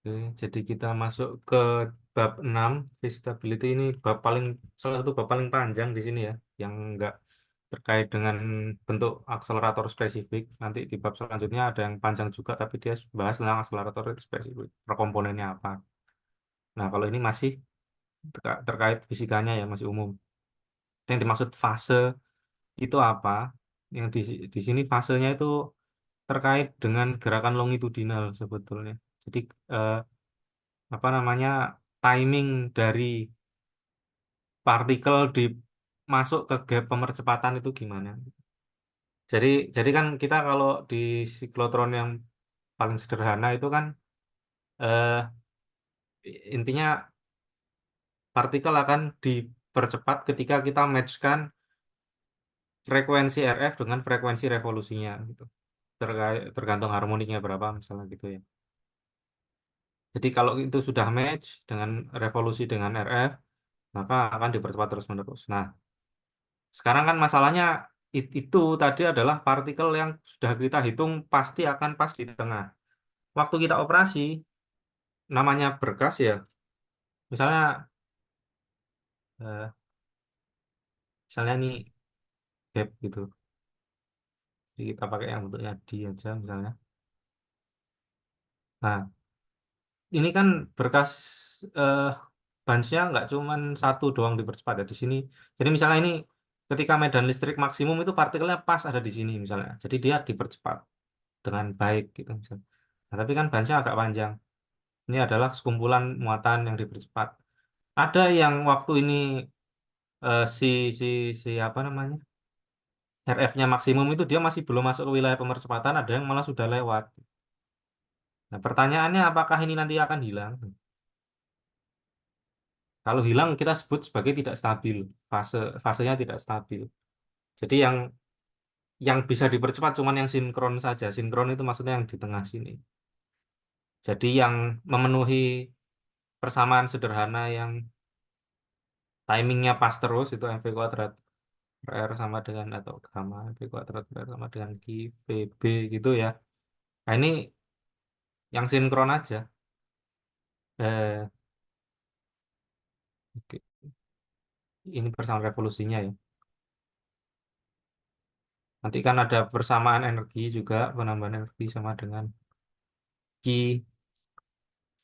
Oke, jadi kita masuk ke bab 6 stability ini salah satu bab paling panjang di sini ya, yang enggak terkait dengan bentuk akselerator spesifik. Nanti di bab selanjutnya ada yang panjang juga, tapi dia bahas tentang akselerator spesifik, per komponennya apa. Nah, kalau ini masih terkait fisikanya ya, masih umum. Yang dimaksud fase itu apa? Yang di sini fasenya itu terkait dengan gerakan longitudinal sebetulnya. Jadi eh, apa namanya timing dari partikel di masuk ke gap pemercepatan itu gimana? Jadi jadi kan kita kalau di siklotron yang paling sederhana itu kan eh, intinya partikel akan dipercepat ketika kita matchkan frekuensi RF dengan frekuensi revolusinya gitu. Tergantung harmoniknya berapa misalnya gitu ya. Jadi kalau itu sudah match dengan revolusi dengan RF, maka akan dipercepat terus-menerus. Nah, sekarang kan masalahnya itu tadi adalah partikel yang sudah kita hitung pasti akan pas di tengah. Waktu kita operasi, namanya berkas ya, misalnya eh, misalnya ini gap gitu. Jadi kita pakai yang bentuknya D aja misalnya. Nah, ini kan berkas eh, bunch-nya nggak cuman satu doang dipercepat ya di sini. Jadi misalnya ini ketika medan listrik maksimum itu partikelnya pas ada di sini misalnya. Jadi dia dipercepat dengan baik gitu misalnya. Nah, tapi kan bunch-nya agak panjang. Ini adalah sekumpulan muatan yang dipercepat. Ada yang waktu ini eh, si si si apa namanya RF-nya maksimum itu dia masih belum masuk ke wilayah pemercepatan, ada yang malah sudah lewat. Nah, pertanyaannya apakah ini nanti akan hilang? Kalau hilang kita sebut sebagai tidak stabil, fasenya tidak stabil. Jadi yang bisa dipercepat cuma yang sinkron saja. Sinkron itu maksudnya yang di tengah sini. Jadi yang memenuhi persamaan sederhana yang timingnya pas terus itu mv kuadrat R sama dengan atau gamma mv kuadrat R sama dengan Q VB gitu ya. Nah ini yang sinkron aja. Eh, oke. Ini persamaan revolusinya ya. Nanti kan ada persamaan energi juga, penambahan energi sama dengan Q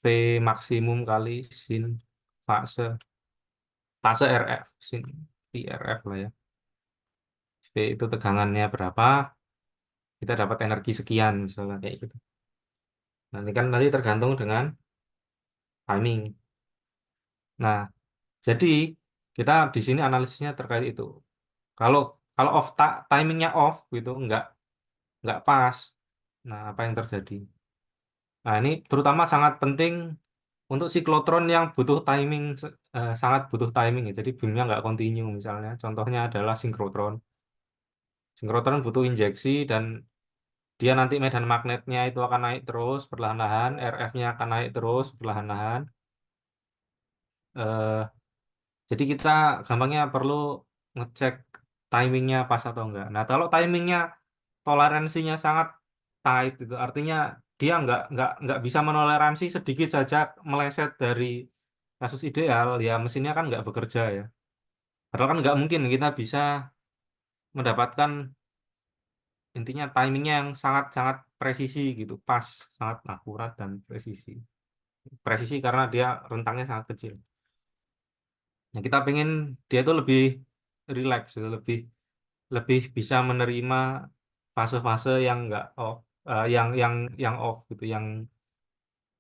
V maksimum kali sin fase RF sin RF lah ya. V itu tegangannya berapa, kita dapat energi sekian misalnya kayak gitu. Nanti kan nanti tergantung dengan timing. Nah, jadi kita di sini analisisnya terkait itu. Kalau kalau timingnya off gitu, nggak pas. Nah, apa yang terjadi? Nah, ini terutama sangat penting untuk siklotron yang butuh timing, sangat butuh timing ya. Jadi beamnya nggak kontinu misalnya. Contohnya adalah sinkrotron. Sinkrotron butuh injeksi dan dia nanti medan magnetnya itu akan naik terus perlahan-lahan, RF-nya akan naik terus perlahan-lahan. Eh, jadi kita gampangnya perlu ngecek timingnya pas atau enggak. Nah, kalau timingnya toleransinya sangat tight itu artinya dia nggak bisa menoleransi sedikit saja meleset dari kasus ideal, ya mesinnya kan nggak bekerja ya. Padahal kan nggak mungkin kita bisa mendapatkan intinya timingnya yang sangat-sangat presisi gitu, pas, sangat akurat dan presisi. Presisi karena dia rentangnya sangat kecil. Nah, kita pengen dia itu lebih rileks, gitu, lebih lebih bisa menerima fase-fase yang enggak off, yang off gitu, yang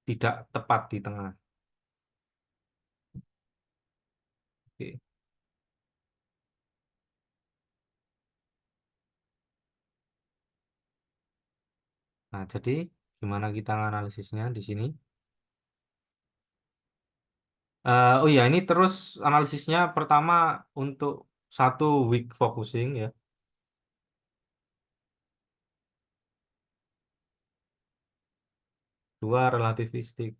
tidak tepat di tengah. Oke. Nah, jadi gimana kita analisisnya di sini? Oh iya, ini terus analisisnya pertama untuk satu weak focusing ya, dua relativistik.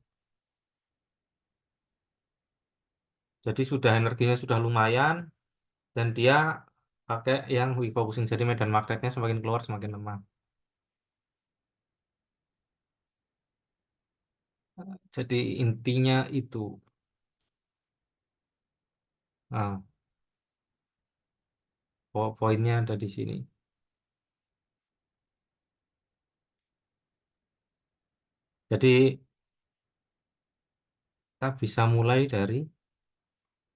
Jadi sudah energinya sudah lumayan dan dia pakai yang weak focusing. Jadi medan magnetnya semakin keluar semakin lemah. Jadi intinya itu. Nah, poinnya ada di sini. Jadi kita bisa mulai dari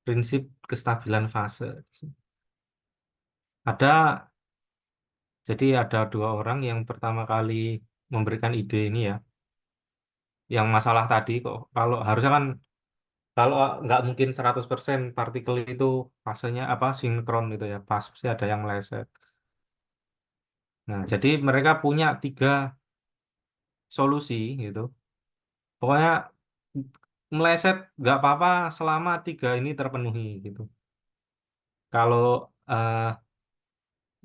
prinsip kestabilan fase. Ada, jadi ada dua orang yang pertama kali memberikan ide ini ya, yang masalah tadi kok kalau harusnya kan kalau nggak mungkin 100% partikel itu fasenya apa sinkron gitu ya, pasti ada yang meleset. Nah, jadi mereka punya tiga solusi gitu. Pokoknya meleset nggak apa-apa selama tiga ini terpenuhi gitu. Kalau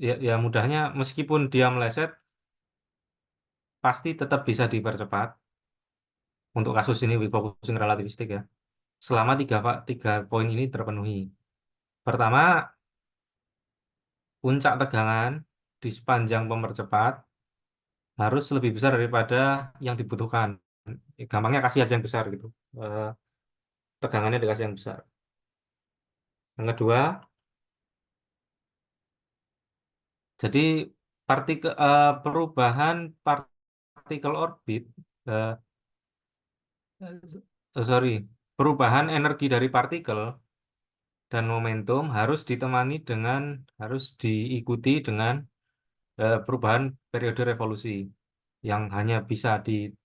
ya mudahnya meskipun dia meleset pasti tetap bisa dipercepat untuk kasus ini wave focusing relativistik ya. Selama tiga poin ini terpenuhi. Pertama, puncak tegangan di sepanjang pemercepat harus lebih besar daripada yang dibutuhkan. Gampangnya kasih aja yang besar gitu. Eh, Tegangannya dikasih yang besar. Yang kedua, jadi perubahan partikel orbit, eh, sorry, perubahan energi dari partikel dan momentum harus diikuti dengan perubahan periode revolusi yang hanya bisa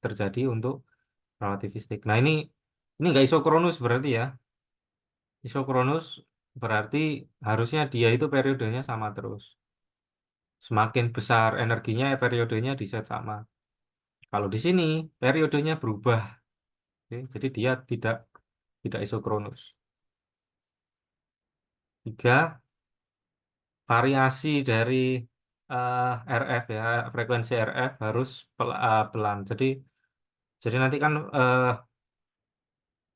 terjadi untuk relativistik. Nah ini nggak isokronus berarti ya. Isokronus berarti harusnya dia itu periodenya sama terus. Semakin besar energinya, periodenya di set sama. Kalau di sini periodenya berubah, oke. Jadi dia tidak isokronus. Tiga, variasi dari RF ya, frekuensi RF harus pelan. Jadi nanti kan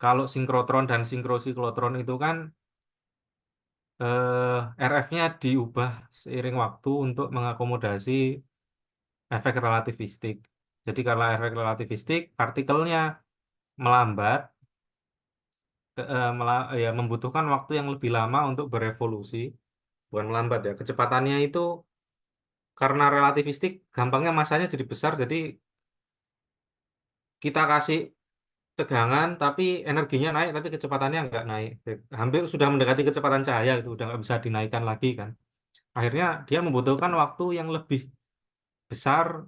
kalau sinkrotron dan sinkrosiklotron itu kan RF-nya diubah seiring waktu untuk mengakomodasi efek relativistik. Jadi karena efek relativistik, partikelnya melambat, ya membutuhkan waktu yang lebih lama untuk berevolusi, bukan melambat ya. Kecepatannya itu karena relativistik, gampangnya masanya jadi besar, jadi kita kasih tegangan, tapi energinya naik, tapi kecepatannya nggak naik. Hampir sudah mendekati kecepatan cahaya, itu udah nggak bisa dinaikkan lagi kan. Akhirnya dia membutuhkan waktu yang lebih besar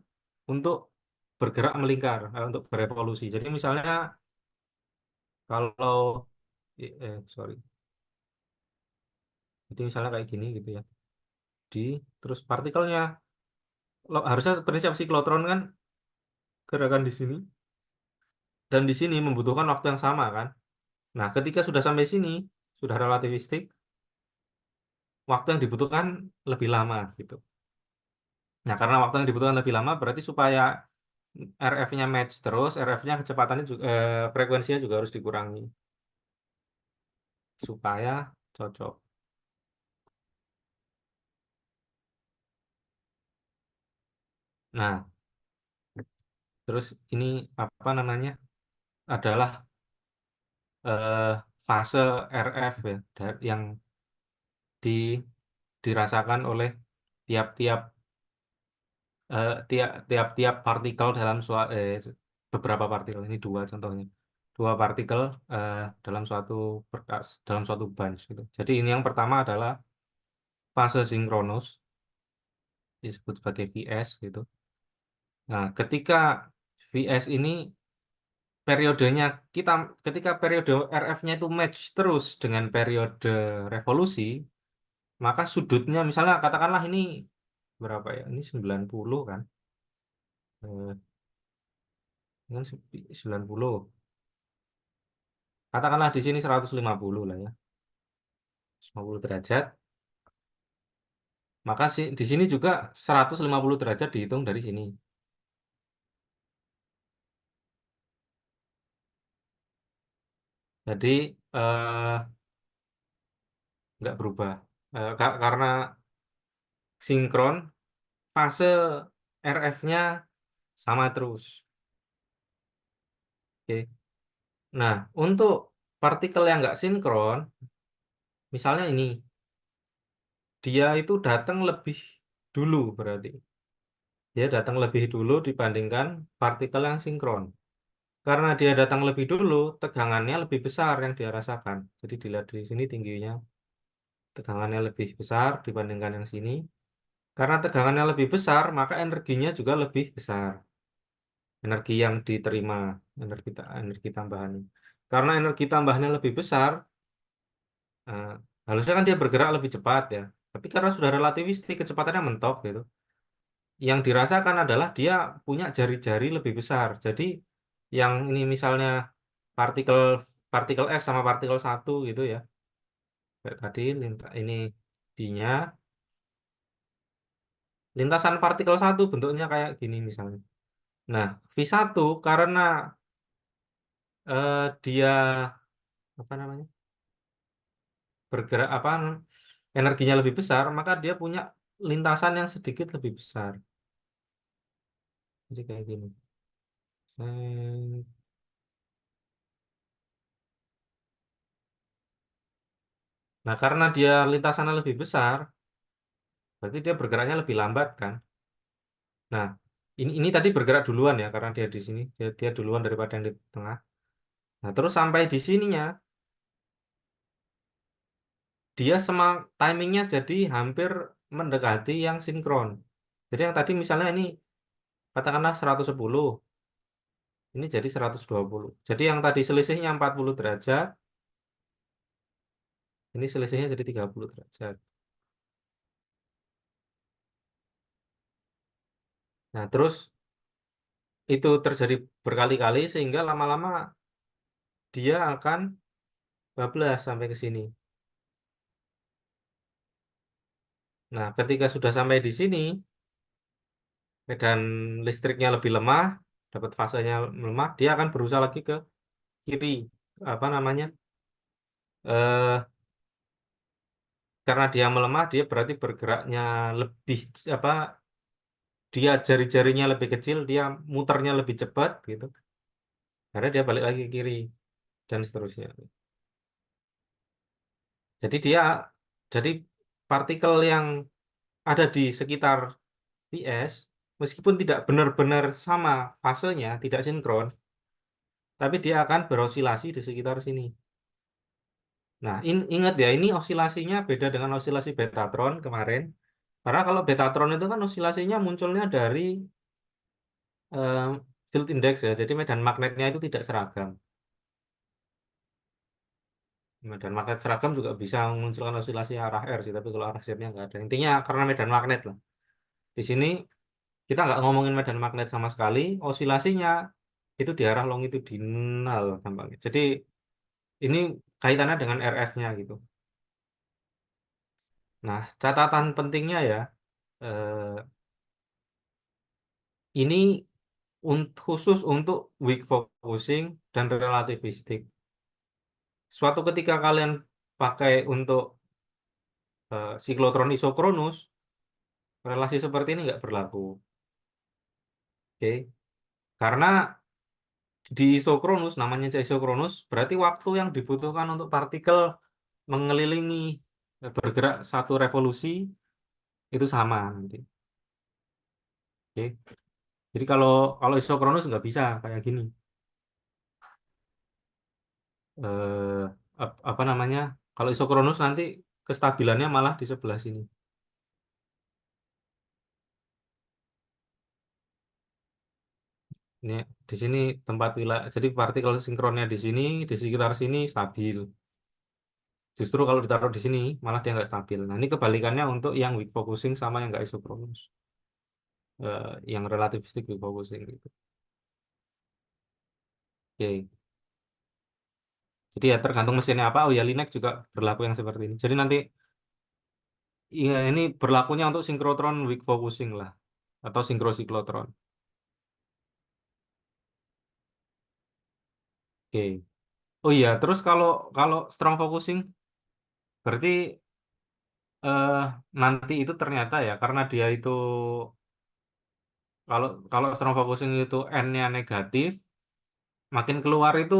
untuk bergerak melingkar, untuk berevolusi. Jadi misalnya kalau sorry, jadi misalnya kayak gini gitu ya. Di Terus partikelnya harusnya prinsip siklotron kan gerakan di sini dan di sini membutuhkan waktu yang sama kan. Nah, ketika sudah sampai sini, sudah relativistik, waktu yang dibutuhkan lebih lama gitu. Nah, karena waktu yang dibutuhkan lebih lama berarti supaya RF-nya match terus, RF-nya kecepatannya juga, frekuensinya juga harus dikurangi supaya cocok. Nah, terus ini apa namanya? Adalah eh, fase RF ya, yang di, dirasakan oleh tiap-tiap tiap-tiap partikel beberapa partikel ini dua contohnya, dua partikel dalam suatu berkas, dalam suatu bunch gitu. Jadi ini yang pertama adalah fase sinkronus, disebut sebagai VS gitu. Nah, ketika VS ini periodenya kita ketika periode RF-nya itu match terus dengan periode revolusi, maka sudutnya misalnya katakanlah ini berapa ya? Ini 90 kan? Eh, ini kan 90. Katakanlah di sini 150 lah ya. 150 derajat. Maka di sini juga 150 derajat dihitung dari sini. Jadi nggak berubah. Karena sinkron, fase RF-nya sama terus. Oke. Nah, untuk partikel yang nggak sinkron, misalnya ini, dia itu datang lebih dulu berarti. Dia datang lebih dulu dibandingkan partikel yang sinkron. Karena dia datang lebih dulu, tegangannya lebih besar yang dia rasakan. Jadi dilihat di sini tingginya, tegangannya lebih besar dibandingkan yang sini. Karena tegangannya lebih besar, maka energinya juga lebih besar. Energi yang diterima, energi tambahan. Karena energi tambahannya lebih besar, eh, harusnya kan dia bergerak lebih cepat ya. Tapi karena sudah relativistik, kecepatannya mentok gitu. Yang dirasakan adalah dia punya jari-jari lebih besar. Jadi yang ini misalnya partikel partikel S sama partikel satu gitu ya. Kayak tadi ini D-nya, lintasan partikel satu bentuknya kayak gini misalnya. Nah, V1 karena dia apa namanya? Bergerak apa energinya lebih besar, maka dia punya lintasan yang sedikit lebih besar. Jadi kayak gini. Hmm, Nah, karena dia lintasannya lebih besar, berarti dia bergeraknya lebih lambat kan? Nah, ini tadi bergerak duluan ya karena dia di sini, dia duluan daripada yang di tengah. Nah, terus sampai di sininya, dia timingnya jadi hampir mendekati yang sinkron. Jadi yang tadi misalnya ini katakanlah 110, ini jadi 120. Jadi yang tadi selisihnya 40 derajat, ini selisihnya jadi 30 derajat. Nah, terus itu terjadi berkali-kali sehingga lama-lama dia akan bablas sampai ke sini. Nah, ketika sudah sampai di sini, medan listriknya lebih lemah, dapat fasenya lemah, dia akan berusaha lagi ke kiri. Apa namanya? Eh, karena dia melemah, dia berarti bergeraknya lebih apa? Dia jari-jarinya lebih kecil, dia muternya lebih cepat gitu. Karena dia balik lagi ke kiri dan seterusnya. Jadi jadi partikel yang ada di sekitar PS, meskipun tidak benar-benar sama fasenya, tidak sinkron, tapi dia akan berosilasi di sekitar sini. Nah, ingat ya, ini osilasinya beda dengan osilasi Betatron kemarin. Karena kalau Betatron itu kan osilasinya munculnya dari eh, field index ya, jadi medan magnetnya itu tidak seragam. Medan magnet seragam juga bisa memunculkan osilasi arah R sih, tapi kalau arah Z-nya nggak ada. Intinya karena medan magnet lah. Di sini kita nggak ngomongin medan magnet sama sekali, osilasinya itu di arah longitudinal gampangnya. Jadi ini kaitannya dengan RF-nya gitu. Nah, catatan pentingnya ya, eh, ini khusus untuk weak focusing dan relativistik. Suatu ketika kalian pakai untuk siklotron isokronus, relasi seperti ini nggak berlaku. Oke. Karena di isokronus, namanya aja isokronus, berarti waktu yang dibutuhkan untuk partikel mengelilingi bergerak satu revolusi itu sama nanti. Oke. Jadi kalau kalau isokronus nggak bisa kayak gini. Eh, apa namanya? Kalau isokronus nanti kestabilannya malah di sebelah sini. Ini di sini tempat wilayah. Jadi partikel sinkronnya di sini, di sekitar sini stabil. Justru kalau ditaruh di sini malah dia nggak stabil. Nah ini kebalikannya untuk yang weak focusing sama yang nggak isokronus. Yang relativistik weak focusing gitu. Oke. Jadi ya tergantung mesinnya apa. Oh ya Linex juga berlaku yang seperti ini. Jadi nanti ya, ini berlakunya untuk sinkrotron weak focusing lah atau sinkrocyclotron. Oke. Oh iya, terus kalau kalau strong focusing berarti eh, nanti itu ternyata ya karena dia itu kalau kalau strong focusing itu N-nya negatif, makin keluar itu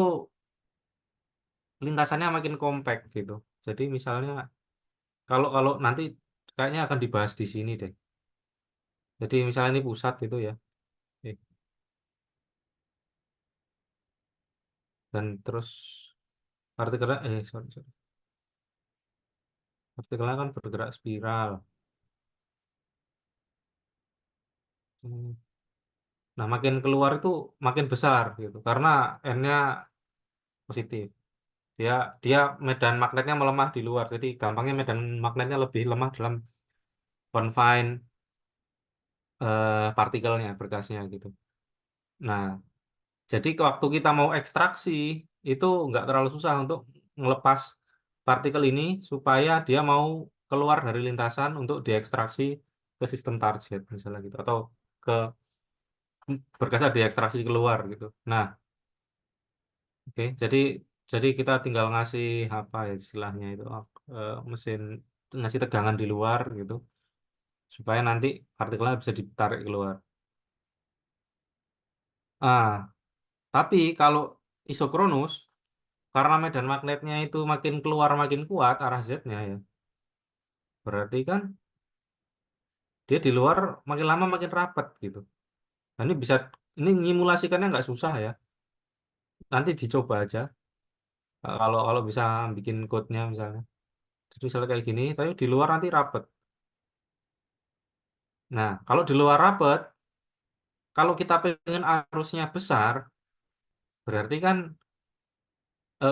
lintasannya makin compact gitu. Jadi misalnya kalau kalau nanti kayaknya akan dibahas di sini deh. Jadi misalnya ini pusat itu ya, eh, dan terus partikelnya, sorry, sorry. Partikelnya kan bergerak spiral. Hmm. Nah, makin keluar itu makin besar gitu, karena N-nya positif. Dia dia medan magnetnya melemah di luar, jadi gampangnya medan magnetnya lebih lemah dalam confine partikelnya, berkasnya gitu. Nah, jadi waktu kita mau ekstraksi itu nggak terlalu susah untuk ngelepas partikel ini supaya dia mau keluar dari lintasan untuk diekstraksi ke sistem target misalnya gitu, atau ke berkasnya diekstraksi keluar gitu. Nah, oke, jadi kita tinggal ngasih apa ya istilahnya itu, mesin ngasih tegangan di luar gitu supaya nanti partikelnya bisa ditarik keluar. Ah, tapi kalau isokronus, karena medan magnetnya itu makin keluar makin kuat arah Z-nya ya, berarti kan dia di luar makin lama makin rapat gitu. Nah, ini bisa, ini nyimulasikannya nggak susah ya. Nanti dicoba aja. Kalau kalau bisa bikin code-nya misalnya. Jadi misalnya kayak gini, tapi di luar nanti rapet. Nah, kalau di luar rapet, kalau kita pengen arusnya besar, berarti kan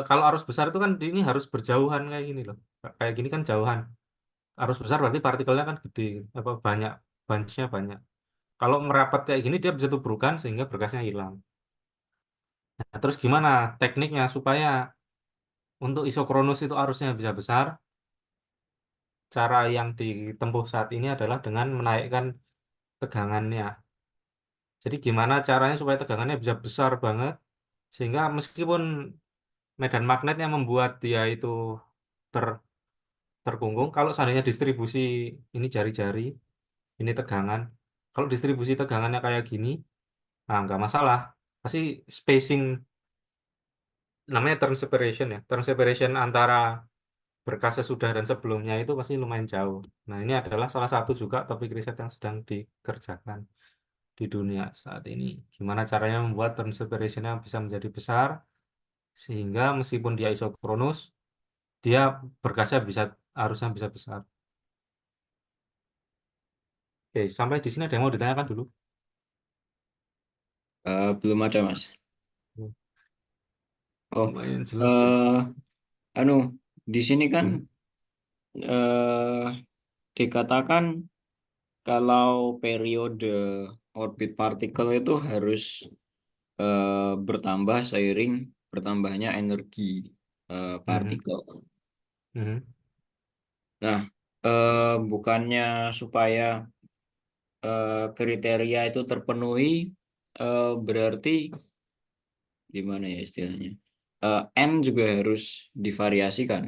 kalau arus besar itu kan ini harus berjauhan kayak gini loh. Kayak gini kan jauhan. Arus besar berarti partikelnya kan gede, apa banyak, bunch-nya banyak. Kalau merapat kayak gini dia bisa tubrukan sehingga berkasnya hilang. Nah, terus gimana tekniknya supaya untuk isokronus itu arusnya bisa besar? Cara yang ditempuh saat ini adalah dengan menaikkan tegangannya. Jadi gimana caranya supaya tegangannya bisa besar banget sehingga meskipun medan magnetnya membuat dia itu ter terkungkung, kalau seandainya distribusi ini jari-jari, ini tegangan. Kalau distribusi tegangannya kayak gini, nah nggak masalah. Pasti spacing, namanya turn separation ya. Turn separation antara berkas sesudah dan sebelumnya itu pasti lumayan jauh. Nah, ini adalah salah satu juga topik riset yang sedang dikerjakan di dunia saat ini. Gimana caranya membuat turn separation-nya bisa menjadi besar, sehingga meskipun dia isokronus, dia berkasnya bisa, arusnya bisa besar. Oke, sampai di sini ada yang mau ditanyakan dulu? Belum ada, Mas. Hmm, Oh, lumayan jelas ya. eh anu, di sini kan Hmm. eh dikatakan kalau periode orbit partikel itu harus bertambah seiring bertambahnya energi Mhm. partikel. Mhm. Nah, bukannya supaya kriteria itu terpenuhi, berarti gimana ya istilahnya? N juga harus divariasikan.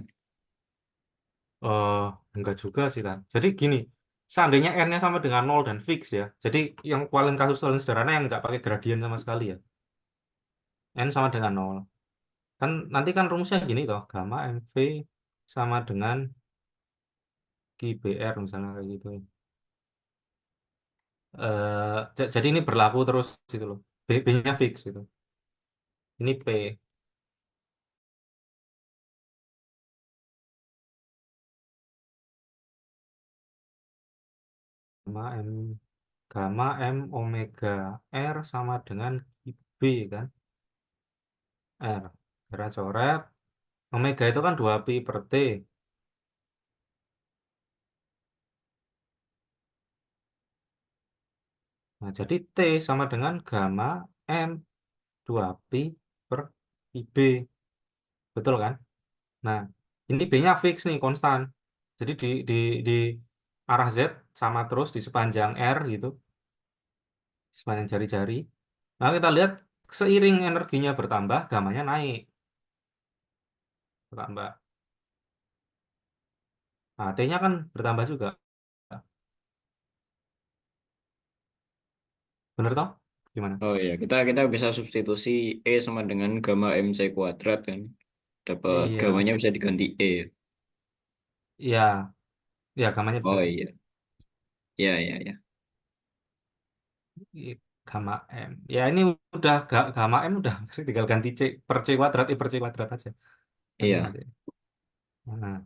Eh, enggak juga sih kan. Jadi gini, seandainya n-nya sama dengan nol dan fix ya. Jadi yang paling kasus paling sederhana yang nggak pakai gradien sama sekali ya. N sama dengan nol. Kan nanti kan rumusnya gini toh, gamma MV sama dengan Q BR misalnya kayak gitu. Jadi ini berlaku terus gitu loh. B-nya fix gitu. Ini P gamma M, gamma M omega R sama dengan B kan. R. Kira coret. Omega itu kan 2 pi per T. Nah, jadi T sama dengan gamma M 2 pi per IB. Betul kan? Nah, ini B-nya fix nih, konstan. Jadi di arah Z sama terus di sepanjang R gitu, di sepanjang jari-jari. Nah, kita lihat seiring energinya bertambah, gamanya naik, bertambah. Nah, T-nya kan bertambah juga. Bener toh? Gimana? Oh iya, kita kita bisa substitusi E sama dengan gamma MC kuadrat kan. dapat Iya, gamanya bisa diganti E. iya, iya, gamanya bisa Oh ganti. iya, iya iya iya. Gamma M. Ya ini udah gamma M udah tinggal ganti C per C kuadrat I per C kuadrat aja. Nanti Iya, nanti. Nah,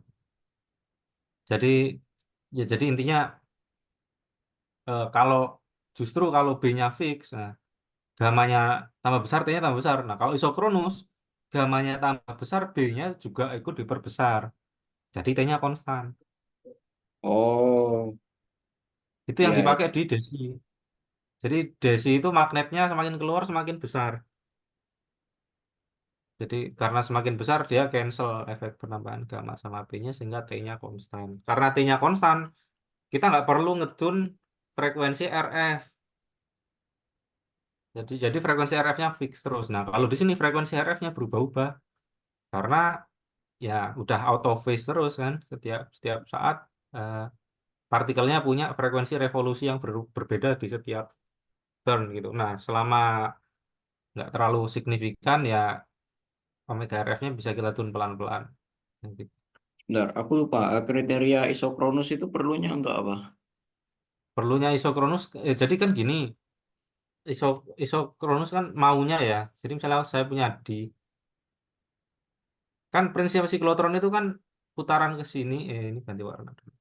jadi ya jadi intinya kalau justru kalau B-nya fix, nah gamanya tambah besar, T-nya tambah besar. Nah, kalau isokronus gamanya tambah besar, B-nya juga ikut diperbesar. Jadi T-nya konstan. oh Itu yang iya dipakai iya. di DESI. Jadi DESI itu magnetnya semakin keluar semakin besar. Jadi karena semakin besar dia cancel efek penambahan gamma sama B-nya sehingga T-nya konstan. Karena T-nya konstan, kita nggak perlu ngedun frekuensi RF. Jadi frekuensi RF-nya fix terus. Nah, kalau di sini frekuensi RF-nya berubah-ubah karena ya udah auto phase terus kan setiap setiap saat eh, partikelnya punya frekuensi revolusi yang berbeda di setiap turn gitu. Nah, selama nggak terlalu signifikan ya omega RF-nya bisa kita tune pelan-pelan. Gitu. Bentar, aku lupa. Kriteria isokronus itu perlunya untuk apa? Perlunya isokronus, jadi kan gini, iso isokronus kan maunya ya. Jadi misalnya saya punya di kan prinsip siklotron itu kan putaran ke sini, ini ganti warna dulu.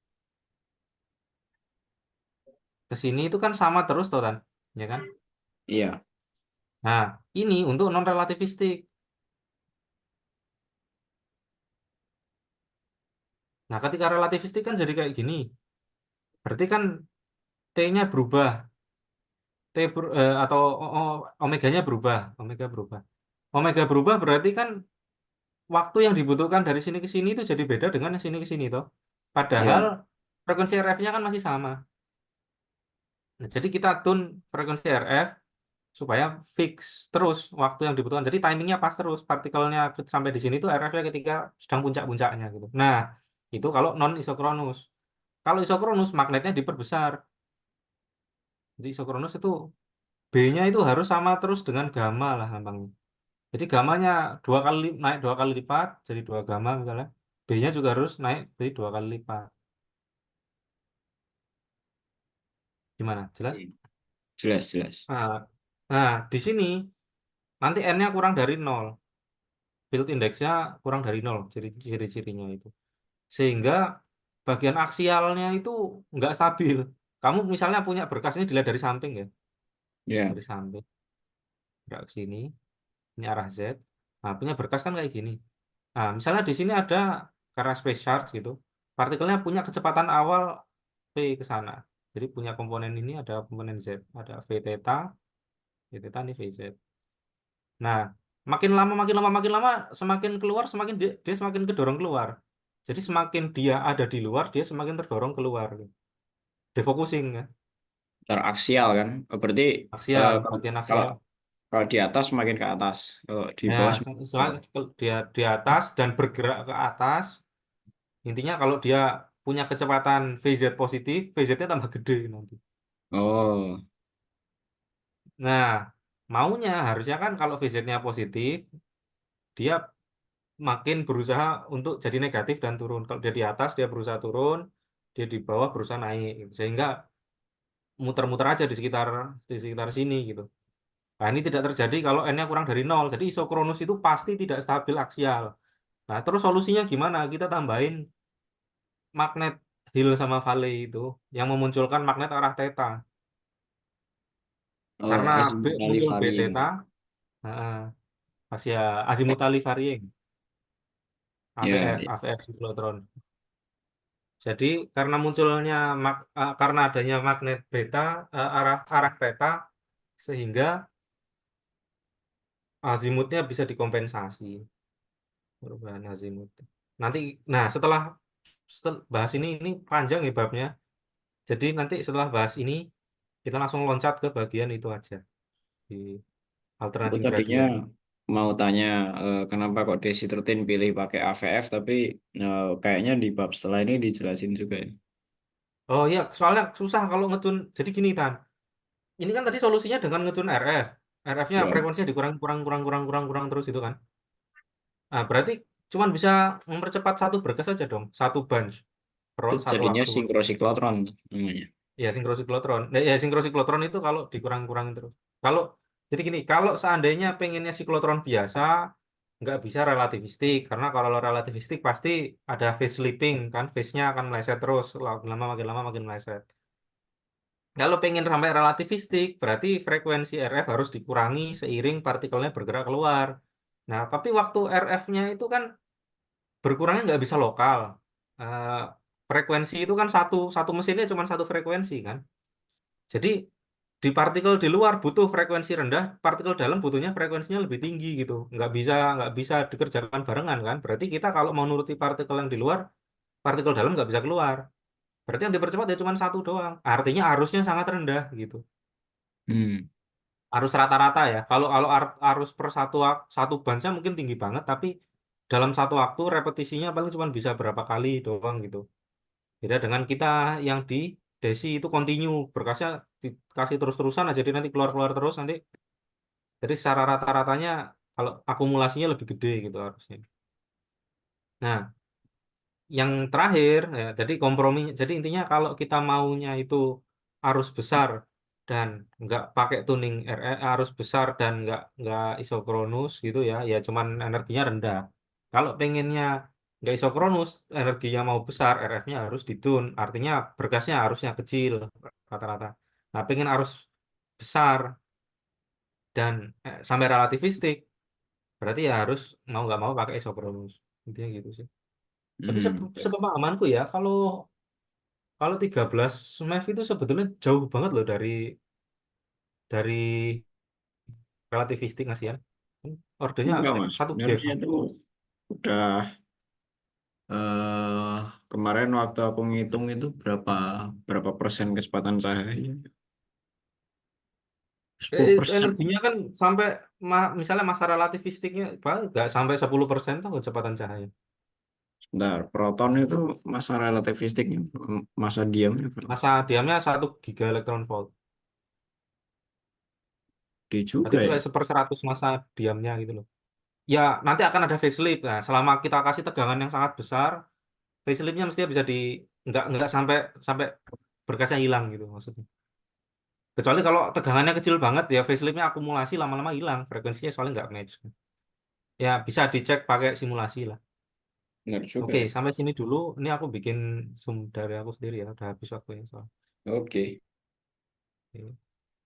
Ke sini itu kan sama terus toh kan, ya kan? Iya, Nah, ini untuk non relativistik. Nah, ketika relativistik kan jadi kayak gini. Berarti kan T-nya berubah, atau omeganya berubah, omega berubah. Omega berubah berarti kan waktu yang dibutuhkan dari sini ke sini itu jadi beda dengan yang sini ke sini toh. Padahal iya. frekuensi RF-nya kan masih sama. Nah, jadi kita tune frekuensi RF supaya fix terus waktu yang dibutuhkan. Jadi timingnya pas terus. Partikelnya sampai di sini tuh RF-nya ketika sedang puncak-puncaknya gitu. Nah, itu kalau non isokronus. Kalau isokronus magnetnya diperbesar. Jadi isokronus itu B-nya itu harus sama terus dengan gamma lah gampangnya. Jadi gamanya naik dua kali lipat jadi dua gamma misalnya. B-nya juga harus naik jadi dua kali lipat. Gimana? Jelas? Iya. Jelas jelas. Nah, nah di sini nanti N-nya kurang dari nol. Field index-nya kurang dari nol. Jadi ciri-cirinya itu. Sehingga bagian aksialnya itu nggak stabil. Kamu misalnya punya berkas ini dilihat dari samping ya. Ya, Dari samping. Gerak ke sini. Ini arah Z. Nah, punya berkas kan kayak gini. Nah, misalnya di sini ada karena space charge gitu, partikelnya punya kecepatan awal V ke sana. Jadi punya komponen ini ada komponen Z, ada V theta ini VZ. Nah, makin lama semakin keluar semakin dia semakin kedorong keluar. Jadi semakin dia ada di luar, dia semakin terdorong keluar. Defocusing kan. teraksial kan. Oh, berarti Aksial, kalau bagian kalau aksial. kalau di atas makin ke atas, kalau di Ya, bawah semakin ke bawah. dia di atas dan bergerak ke atas. Intinya kalau dia punya kecepatan VZ positif, VZ-nya tambah gede nanti. Oh, Nah, maunya harusnya kan kalau VZ-nya positif, dia makin berusaha untuk jadi negatif dan turun. Kalau dia di atas, dia berusaha turun, dia di bawah berusaha naik, gitu. Sehingga muter-muter aja di sekitar sini gitu. Nah, ini tidak terjadi kalau N-nya kurang dari nol. Jadi isokronus itu pasti tidak stabil aksial. Nah, terus solusinya gimana? Kita tambahin magnet Hill sama Valley itu yang memunculkan magnet arah theta. oh, Karena azimuthally muncul B varying. theta, nah, pas ya azimutally varying, Ya, AVF siklotron. Jadi karena adanya magnet beta, arah arah theta, sehingga azimutnya bisa dikompensasi perubahan azimut. Nanti, nah setelah bahas ini panjang ya babnya. Jadi nanti setelah bahas ini kita langsung loncat ke bagian itu aja di aku alternating tadinya gradient. mau tanya kenapa kok Desi 13 pilih pakai AVF, tapi kayaknya di bab setelah ini dijelasin juga ya. Oh iya, soalnya susah kalau ngetun. Jadi gini Tan, ini kan tadi solusinya dengan ngetun RF. RF-nya Ya, frekuensinya dikurang kurang kurang kurang kurang kurang terus itu kan. Nah, berarti cuman bisa mempercepat satu berkas saja dong, satu bunch per Itu satu jadinya waktu. sinkrosikloton namanya. Ya sinkrosikloton. Ya sinkrosikloton itu kalau dikurang-kurangin terus. Kalau jadi gini, kalau seandainya pengennya siklotron biasa, nggak bisa relativistik karena kalau relativistik pasti ada phase slipping kan, phase-nya akan meleset terus, lama makin meleset. Kalau pengen sampai relativistik, berarti frekuensi RF harus dikurangi seiring partikelnya bergerak keluar. Nah, tapi waktu RF-nya itu kan berkurangnya nggak bisa lokal. Eh, Frekuensi itu kan satu satu mesinnya cuma satu frekuensi kan. Jadi di partikel di luar butuh frekuensi rendah, partikel dalam butuhnya frekuensinya lebih tinggi gitu. Nggak bisa dikerjakan barengan kan. Berarti kita kalau mau nuruti partikel yang di luar, partikel dalam nggak bisa keluar. Berarti yang dipercepat ya cuma satu doang. Artinya arusnya sangat rendah gitu. Hmm. Arus rata-rata ya. Kalau kalau arus per satu bansnya mungkin tinggi banget, tapi dalam satu waktu repetisinya paling cuma bisa berapa kali doang gitu. Beda dengan kita yang di Desi itu continue, berkasnya dikasih terus-terusan aja, jadi nanti keluar-keluar terus nanti. Jadi secara rata-ratanya kalau akumulasinya lebih gede gitu harusnya. Nah, yang terakhir ya, jadi kompromi. Jadi intinya kalau kita maunya itu arus besar dan nggak pakai tuning arus besar dan nggak isokronus gitu ya, ya cuman energinya rendah. Kalau pengennya nggak isokronus, energinya mau besar, RF-nya harus ditune. Artinya berkasnya harusnya kecil rata-rata. Nah, pengen arus besar dan sampai relativistik, berarti ya harus mau nggak mau pakai isokronus. Intinya gitu sih. Tapi Hmm. sepemahamanku ya, kalau kalau 13 MEV itu sebetulnya jauh banget loh dari relativistik ngasihan. Ordernya Enggak, Mas. satu GeV. Sebenarnya itu udah kemarin waktu aku ngitung itu berapa berapa persen kecepatan cahaya? 10%. Energinya kan sampai misalnya masa relativistiknya paling nggak sampai 10% tuh kecepatan cahaya. Bentar, proton itu masa relativistiknya, masa diamnya berapa? Masa diamnya 1 GeV. Di Berarti juga itu ya. kayak 1/100 masa diamnya gitu loh. Ya nanti akan ada facelift. Nah, selama kita kasih tegangan yang sangat besar, faceliftnya mestinya bisa nggak sampai sampai berkasnya hilang gitu maksudnya. Kecuali kalau tegangannya kecil banget ya faceliftnya akumulasi lama-lama hilang, frekuensinya soalnya nggak match. Ya bisa dicek pakai simulasi lah. Benar juga Oke, ya. sampai sini dulu. Ini aku bikin Zoom dari aku sendiri ya, udah habis waktunya soal. Oke.